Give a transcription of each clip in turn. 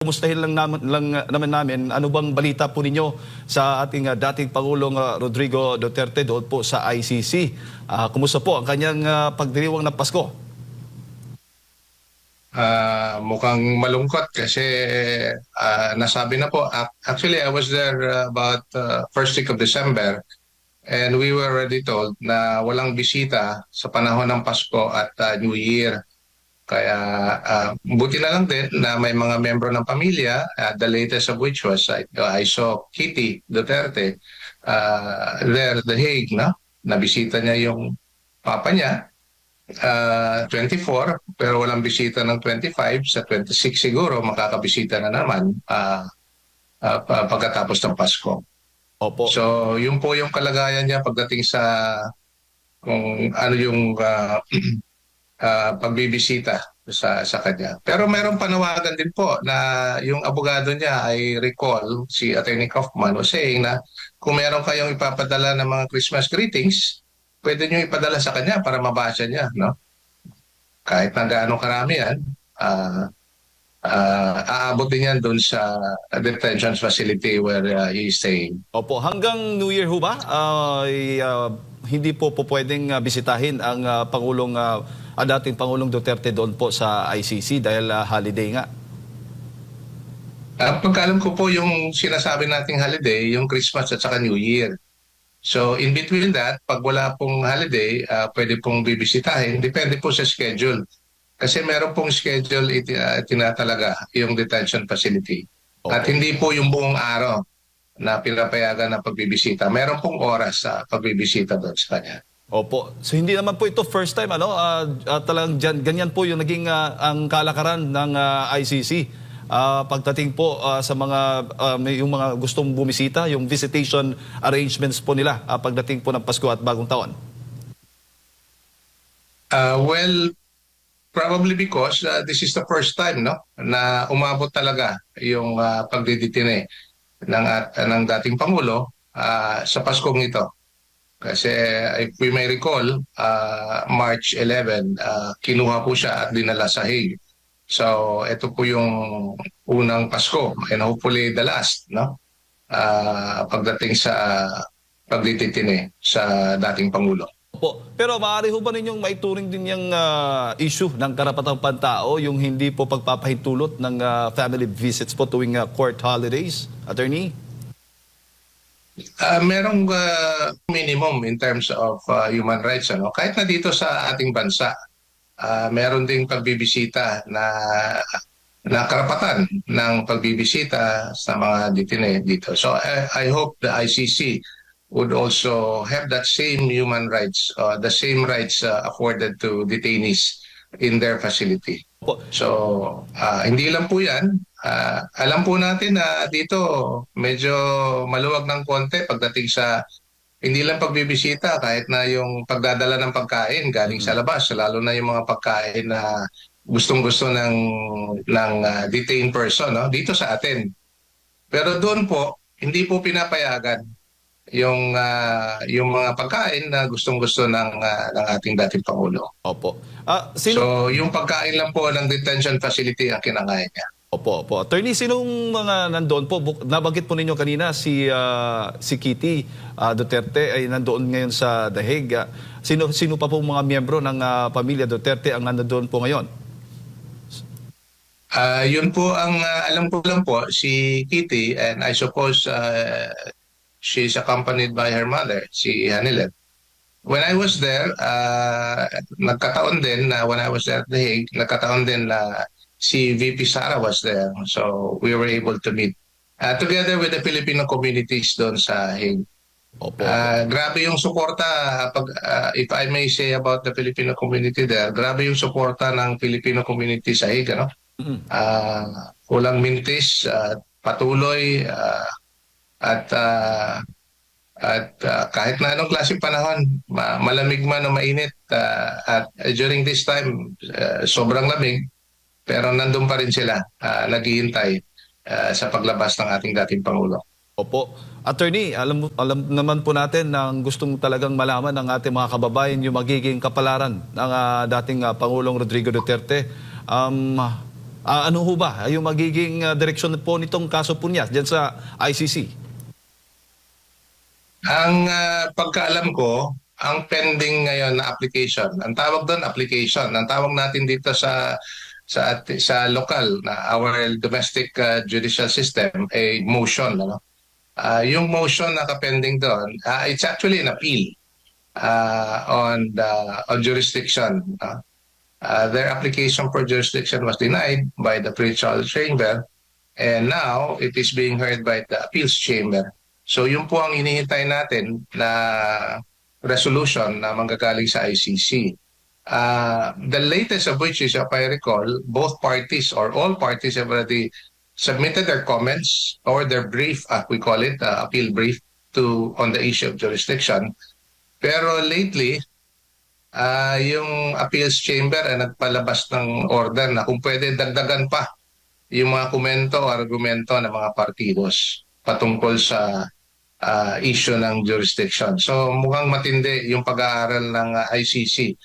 Kumustahin naman namin, ano bang balita po ninyo sa ating dating Pangulong Rodrigo Duterte doon po sa ICC? Kumusta po ang kanyang pagdiriwang ng Pasko? Mukhang malungkot kasi nasabi na po. Actually, I was there about first week of December, and we were already told na walang bisita sa panahon ng Pasko at New Year. Kaya buti na lang din na may mga membro ng pamilya, the latest of which was I saw Kitty Duterte there, The Hague, no? Nabisita niya yung papa niya, 24, pero walang bisita ng 25. Sa 26 siguro makakabisita na naman pagkatapos ng Pasko. Opo. So yun po yung kalagayan niya pagdating sa kung ano yung pagbibisita sa kanya. Pero mayroong panawagan din po na yung abogado niya, I recall, si Attorney Kaufman was saying na kung meron kayong ipapadala ng mga Christmas greetings, pwede nyo ipadala sa kanya para mabasa niya, no? Kahit na gaano karami yan, aabot din yan doon sa detention facility where he is staying. Opo, hanggang New Year ho ba? Hindi po pwedeng bisitahin ang dating Pangulong Duterte doon po sa ICC dahil holiday nga. Pagkaalam ko po yung sinasabi nating holiday, yung Christmas at saka New Year. So in between that, pag wala pong holiday, pwede pong bibisitahin. Depende po sa schedule. Kasi meron pong schedule tinatalaga yung detention facility. Okay. At hindi po yung buong araw na pinapayagan na pagbibisita. Meron pong oras sa pagbibisita doon sa kanya. Opo. So hindi naman po ito first time, ano? Talagang ganyan po yung naging ang kalakaran ng ICC. Pagdating po sa yung mga gustong bumisita, yung visitation arrangements po nila pagdating po ng Pasko at Bagong Taon. Well, probably because this is the first time, no, na umabot talaga yung pagdidetine ng dating Pangulo sa Paskong ito. Kasi if we may recall, March 11, kinuha po siya at dinala sa Hague. So ito po yung unang Pasko and hopefully the last, no? Pagdating sa pagdititine sa dating Pangulo. Opo. Pero maaari ho ba ninyong maituring din yung issue ng karapatang pantao, yung hindi po pagpapahintulot ng family visits po tuwing court holidays, Attorney? Merong minimum in terms of human rights, ano? Kahit na dito sa ating bansa, meron ding pagbibisita na karapatan ng pagbibisita sa mga detine dito. So I hope the ICC would also have that same human rights, the same rights afforded to detainees in their facility. So hindi lang po yan. Alam po natin na dito medyo maluwag ng konti pagdating sa hindi lang pagbibisita, kahit na yung pagdadala ng pagkain galing sa labas, lalo na yung mga pagkain na gustong-gusto ng detained person, no? Dito sa atin. Pero doon po, hindi po pinapayagan yung mga pagkain na gustong-gusto ng ating dating Pangulo. Opo. So yung pagkain lang po ng detention facility ang kinakain niya. Opo. Attorney, sinong mga nandoon po? Nabanggit po ninyo kanina si Kitty Duterte ay nandoon ngayon sa The Hague. Sino pa po mga miyembro ng pamilya Duterte ang nandoon po ngayon? Yun po ang alam ko lang po, si Kitty, and I suppose she's accompanied by her mother, si Hanilet. When I was there, nagkataon din na when I was there at The Hague, nagkataon din na si VP Sara was there. So we were able to meet together with the Filipino communities doon sa Hague. Opo. Grabe yung suporta, if I may say about the Filipino community there, grabe yung suporta ng Filipino community sa Hague, ano? Walang mintis, patuloy, at kahit na anong klaseng panahon, malamig man o mainit, at during this time, sobrang lamig, pero nandun pa rin sila, naghihintay sa paglabas ng ating dating Pangulo. Opo. Attorney, alam naman po natin na gustong talagang malaman ng ating mga kababayan yung magiging kapalaran ng dating Pangulong Rodrigo Duterte. Ano ho ba yung magiging direksyon po nitong kaso po niya dyan sa ICC? Ang pagkaalam ko, ang pending ngayon na application, ang tawag doon application, ang tawag natin dito sa lokal na our domestic judicial system, a motion, ano? Yung motion na kapending doon, it's actually an appeal on jurisdiction. Their application for jurisdiction was denied by the pre-trial chamber, and now it is being heard by the appeals chamber. So yun po ang hinihintay natin na resolution na manggagaling sa ICC. The latest of which is, if I recall, both parties or all parties have already submitted their comments or their brief, we call it appeal brief, on the issue of jurisdiction. Pero lately, yung appeals chamber ay nagpalabas ng order na kung pwede dagdagan pa yung mga komento o argumento ng mga partidos patungkol sa issue ng jurisdiction. So mukhang matindi yung pag-aaral ng ICC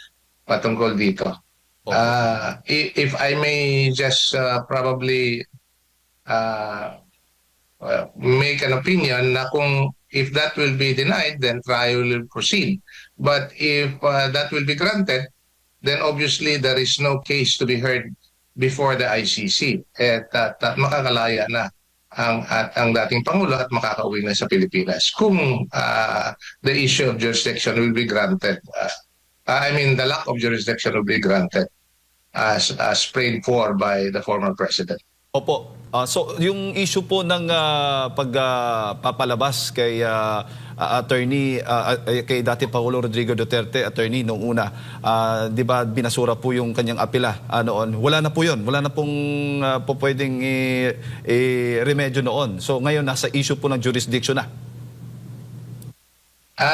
patungkol dito. If I may just probably make an opinion na kung if that will be denied, then trial will proceed. But if that will be granted, then obviously there is no case to be heard before the ICC. At makakalaya na ang dating Pangulo at makakauwi na sa Pilipinas kung the issue of jurisdiction will be granted. The lack of jurisdiction will be granted as prayed for by the former president. Opo. So yung issue po ng pagpapalabas kay attorney kay dating Pangulo Rodrigo Duterte, attorney noong una, 'di ba binasura po yung kanyang apela noon. Wala na po 'yon. Wala na pong po pwedeng remedyo noon. So ngayon nasa issue po ng jurisdiction na.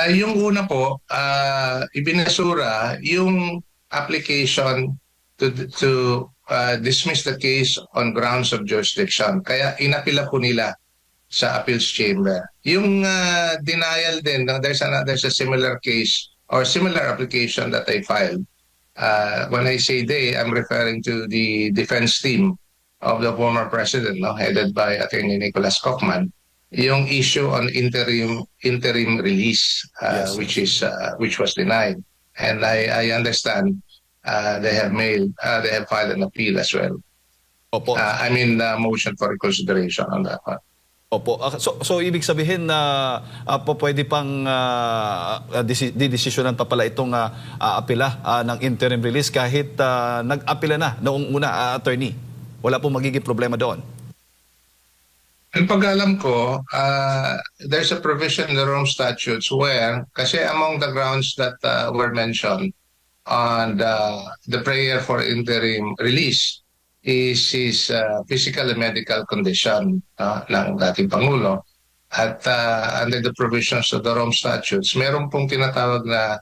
Yung una po, ibinasura yung application to dismiss the case on grounds of jurisdiction. Kaya inapila po nila sa appeals chamber. Yung denial din, there's a similar case or similar application that I filed. When I say they, I'm referring to the defense team of the former president, headed by Attorney Nicholas Kaufman. Yung issue on interim release, Yes. which was denied, and I understand they have filed an appeal as well. Opo. Motion for reconsideration on that one. Opo. So ibig sabihin na pwede pang didesisyonan pa pala itong apela ng interim release kahit nag-apela na noong una, attorney. Wala pong magiging problema doon. Ang pag-alam ko, there's a provision in the Rome Statutes where, kasi among the grounds that were mentioned on the prayer for interim release is his physical and medical condition ng dating Pangulo. At under the provisions of the Rome Statutes, meron pong tinatawag na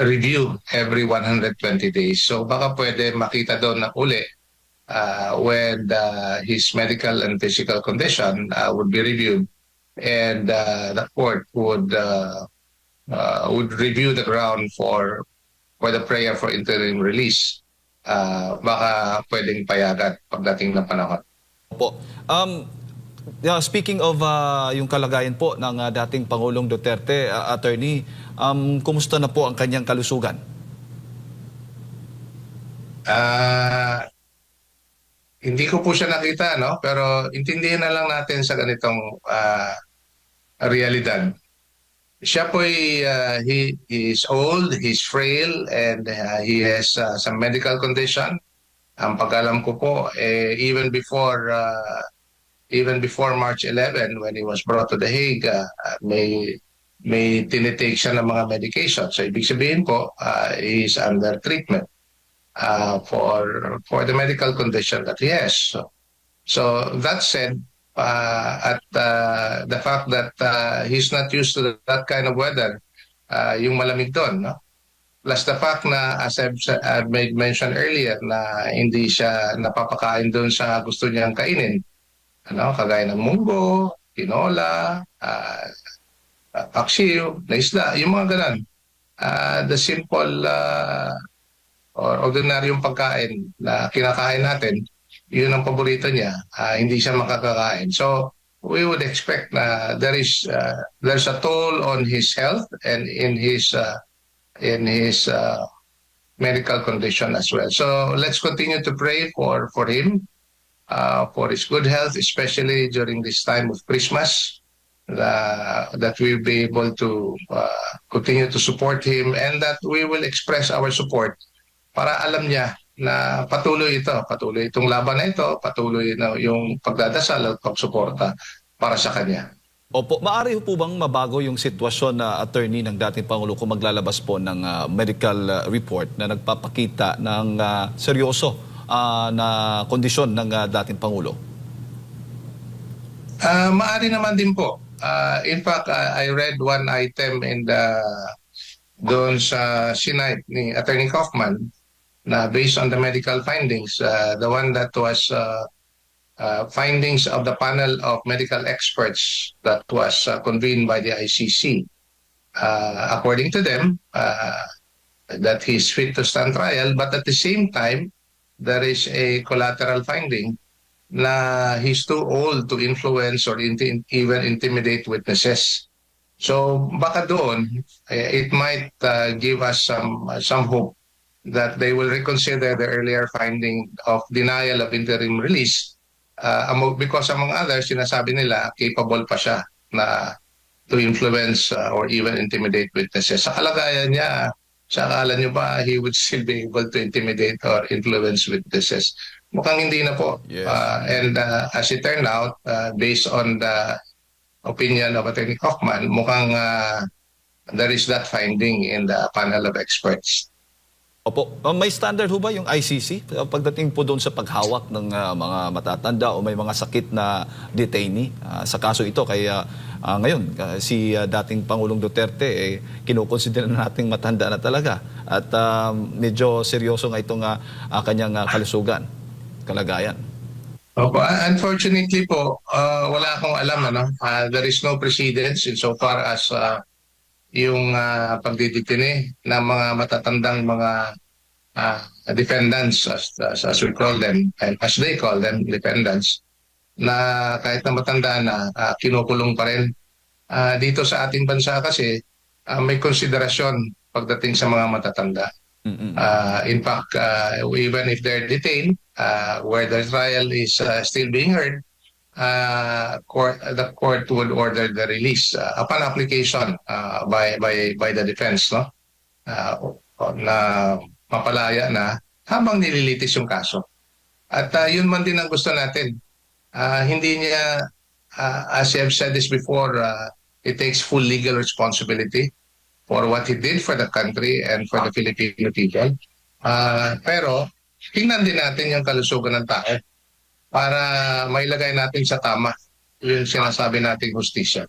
review every 120 days. So baka pwede makita doon na uli when his medical and physical condition would be reviewed, and the court would review the ground for the prayer for interim release. Baka pwedeng payagan pagdating ng panahon. Opo. Speaking of yung kalagayan po ng dating Pangulong Duterte, attorney, kumusta na po ang kanyang kalusugan? Hindi ko po siya nakita, pero intindihin na lang natin sa ganitong realidad. Siya po he is old, he's frail, and he has some medical condition. Ang pag-alam ko po, even before March 11, when he was brought to The Hague, may tinitake siya ng mga medication. So ibig sabihin po, he is under treatment for the medical condition that he has. So that said, at the fact that he's not used to that kind of weather, yung malamig doon, plus the fact na, as I've made mention earlier, na hindi siya napapakain doon sa gusto niyang kainin, kagaya ng munggo, tinola, paksiw, na isda, yung mga ganan. The simple or ordinaryong pagkain na kinakain natin, yun ang paborito niya, hindi siya makakakain. So we would expect na there's a toll on his health and in his medical condition as well. So let's continue to pray for him, for his good health, especially during this time of Christmas, that we'll be able to continue to support him, and that we will express our support para alam niya na patuloy itong laban na ito, patuloy na yung pagdadasal at pagsuporta para sa kanya. Opo, maaari po bang mabago yung sitwasyon na attorney ng dating Pangulo kung maglalabas po ng medical report na nagpapakita ng seryoso na kondisyon ng dating Pangulo? Maaari naman din po. In fact, I read one item doon sa Senate ni Attorney Kaufman na based on the medical findings, the one that was findings of the panel of medical experts that was convened by the ICC. According to them, that he's fit to stand trial, but at the same time, there is a collateral finding na he's too old to influence or even intimidate witnesses. So baka doon, it might give us some hope that they will reconsider the earlier finding of denial of interim release, because among others, sinasabi nila capable pa siya na to influence or even intimidate witnesses. Sa kalagayan niya, sa akala niyo ba he would still be able to intimidate or influence witnesses? Mukhang hindi na po. Yes. And as it turned out, based on the opinion of Attorney Kaufman, mukhang there is that finding in the panel of experts. Opo, may standard ho ba yung ICC pagdating po doon sa paghawak ng mga matatanda o may mga sakit na detainee sa kaso ito? Kaya ngayon, si dating Pangulong Duterte, kinukonsidera na nating matanda na talaga at medyo seryoso nga itong kanyang kalusugan, kalagayan. Opo, unfortunately po, wala akong alam. There is no precedence insofar as yung pagdidetine ng mga matatandang mga defendants, as we call them, and as they call them, defendants, na kahit na matanda na, kinukulong pa rin. Dito sa ating bansa kasi, may konsiderasyon pagdating sa mga matatanda. In fact, even if they're detained, where the trial is still being heard, the court would order the release upon application by the defense, no? Na mapalaya na habang nililitis yung kaso. At yun man din ang gusto natin. Hindi niya, as I have said this before, it takes full legal responsibility for what he did for the country and for the Filipino people. Pero tingnan din natin yung kalusugan ng tao para mailagay natin sa tama yung sinasabi nating hustisya.